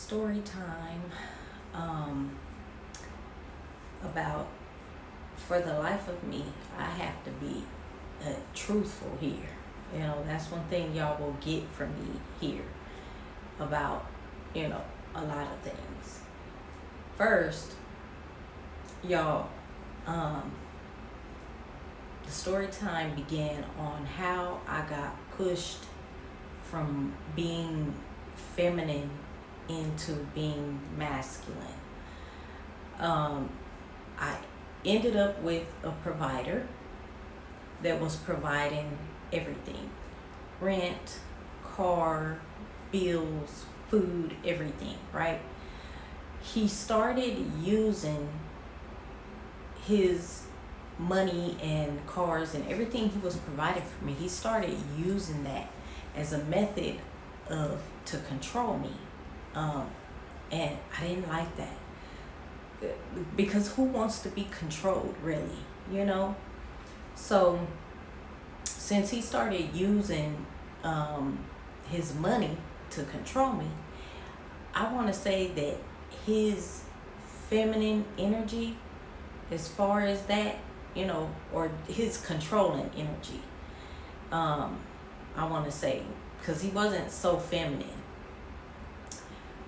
story time about for the life of me, I have to be truthful here. That's one thing y'all will get from me here about, a lot of things. First, y'all, the story time began on how I got pushed from being feminine into being masculine. I ended up with a provider that was providing everything: rent, car, bills, food, everything, right? He started using his money and cars and everything he was providing for me. He started using that as a method to control me. And I didn't like that, because who wants to be controlled, really? So since he started using his money to control me, I want to say that his feminine energy, as far as that, or his controlling energy, I want to say, because he wasn't so feminine,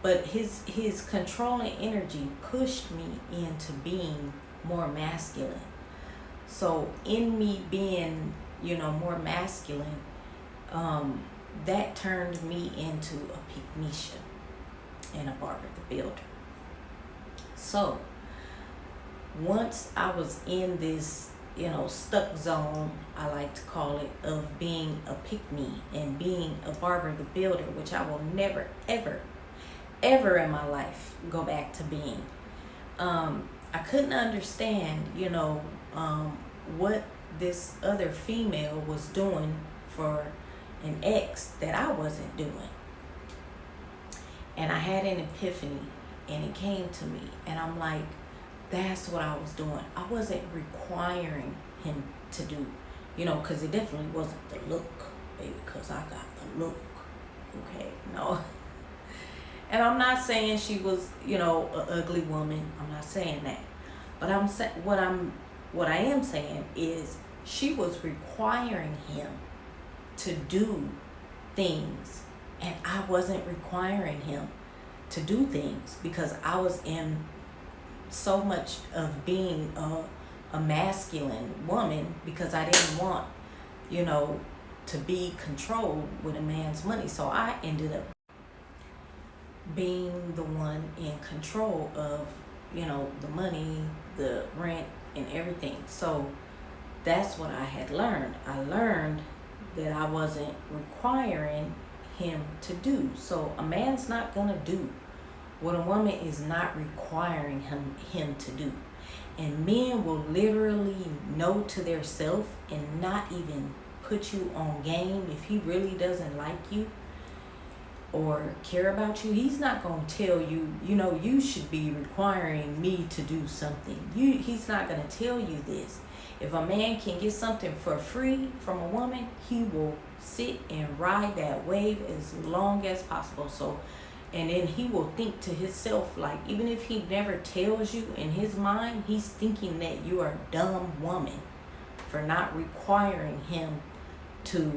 but his controlling energy pushed me into being more masculine. So in me being, more masculine, that turned me into a Pygmisha and a Barbara the Builder. So once I was in this, stuck zone, I like to call it, of being a pygmy and being a Barbara the Builder, which I will never, ever, ever in my life go back to being. I couldn't understand, what this other female was doing for an ex that I wasn't doing. And I had an epiphany, and it came to me, and I'm like, that's what I was doing. I wasn't requiring him to do, because it definitely wasn't the look, baby, because I got the look, okay? No. And I'm not saying she was, an ugly woman. I'm not saying that. But what I am saying is she was requiring him to do things, and I wasn't requiring him to do things, because I was in so much of being a masculine woman, because I didn't want, to be controlled with a man's money. So I ended up being the one in control of, the money, the rent, and everything. So that's what I had learned. I learned that I wasn't requiring him to do. So a man's not gonna do what a woman is not requiring him to do. And men will literally know to their self and not even put you on game. If he really doesn't like you or care about you, he's not going to tell you, you should be requiring me to do something. He's not going to tell you this. If a man can get something for free from a woman, he will sit and ride that wave as long as possible. So, and then he will think to himself, like, even if he never tells you, in his mind, he's thinking that you are a dumb woman for not requiring him to,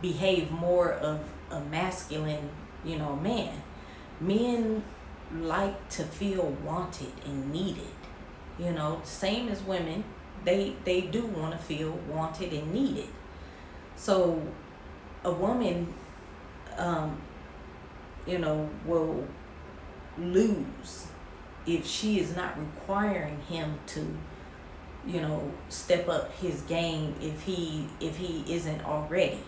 behave more of a masculine, man. Men like to feel wanted and needed, same as women. They do want to feel wanted and needed. So a woman, will lose if she is not requiring him to, step up his game if he isn't already.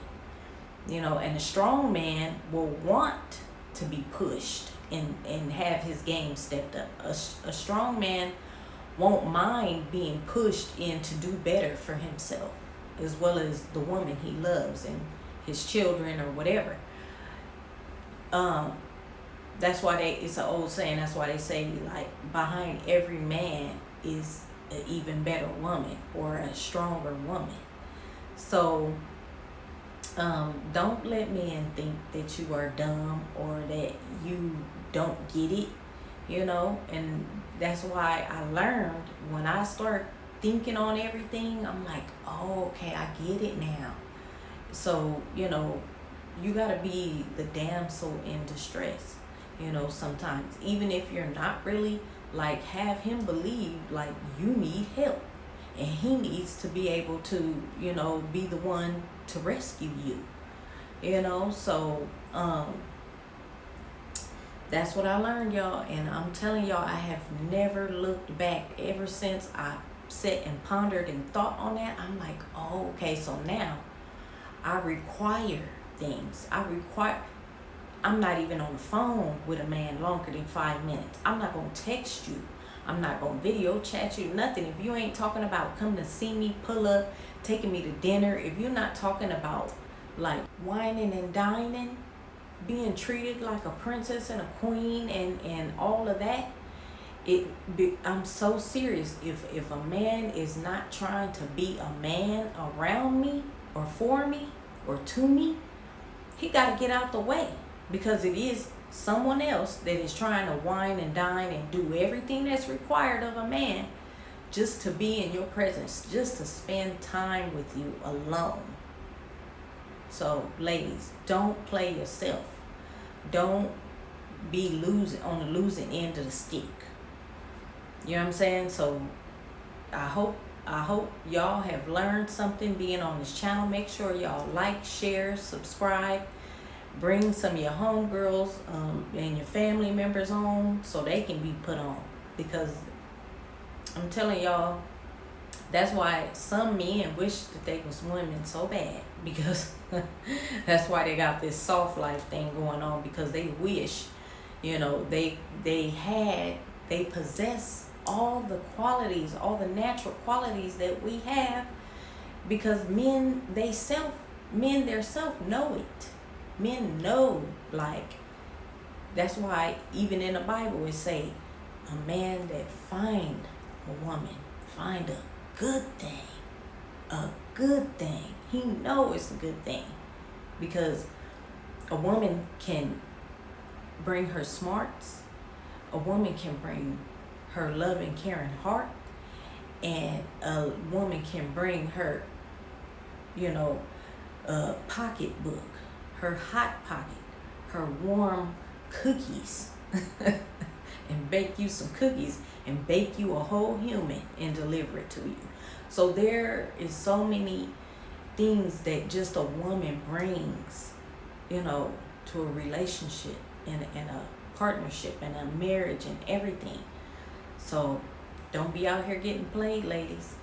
And a strong man will want to be pushed and have his game stepped up. A strong man won't mind being pushed in to do better for himself, as well as the woman he loves and his children or whatever. That's why it's an old saying. That's why they say, like, behind every man is an even better woman or a stronger woman. So don't let men think that you are dumb or that you don't get it, you know. And that's why I learned, when I start thinking on everything, I'm like, oh, okay, I get it now. So, you know, you got to be the damsel in distress, you know, sometimes, even if you're not really, like, have him believe like you need help, and he needs to be able to, you know, be the one to rescue you, you know. So that's what I learned, y'all. And I'm telling y'all, I have never looked back ever since I sat and pondered and thought on that. I'm like, oh, okay, so now I require things. I'm not even on the phone with a man longer than 5 minutes. I'm not going to text you. I'm not going to video chat you, nothing. If you ain't talking about coming to see me, pull up, taking me to dinner, if you're not talking about like whining and dining, being treated like a princess and a queen and all of that, I'm so serious. If a man is not trying to be a man around me or for me or to me, he got to get out the way, because it is someone else that is trying to wine and dine and do everything that's required of a man just to be in your presence, just to spend time with you alone. So ladies, don't play yourself. Don't be losing on the losing end of the stick. You know what I'm saying? So I hope y'all have learned something being on this channel. Make sure y'all like, share, subscribe. Bring some of your homegirls and your family members on so they can be put on. Because I'm telling y'all, that's why some men wish that they was women so bad. Because that's why they got this soft life thing going on. Because they wish, you know, they possess all the qualities, all the natural qualities that we have. Because men themselves know it. Men know, like, that's why even in the Bible it say, a man that find a woman, find a good thing. A good thing. He know it's a good thing. Because a woman can bring her smarts. A woman can bring her loving, caring heart. And a woman can bring her, you know, pocketbook, her hot pocket, her warm cookies, and bake you some cookies and bake you a whole human and deliver it to you. So there is so many things that just a woman brings, you know, to a relationship and a partnership and a marriage and everything. So don't be out here getting played, ladies.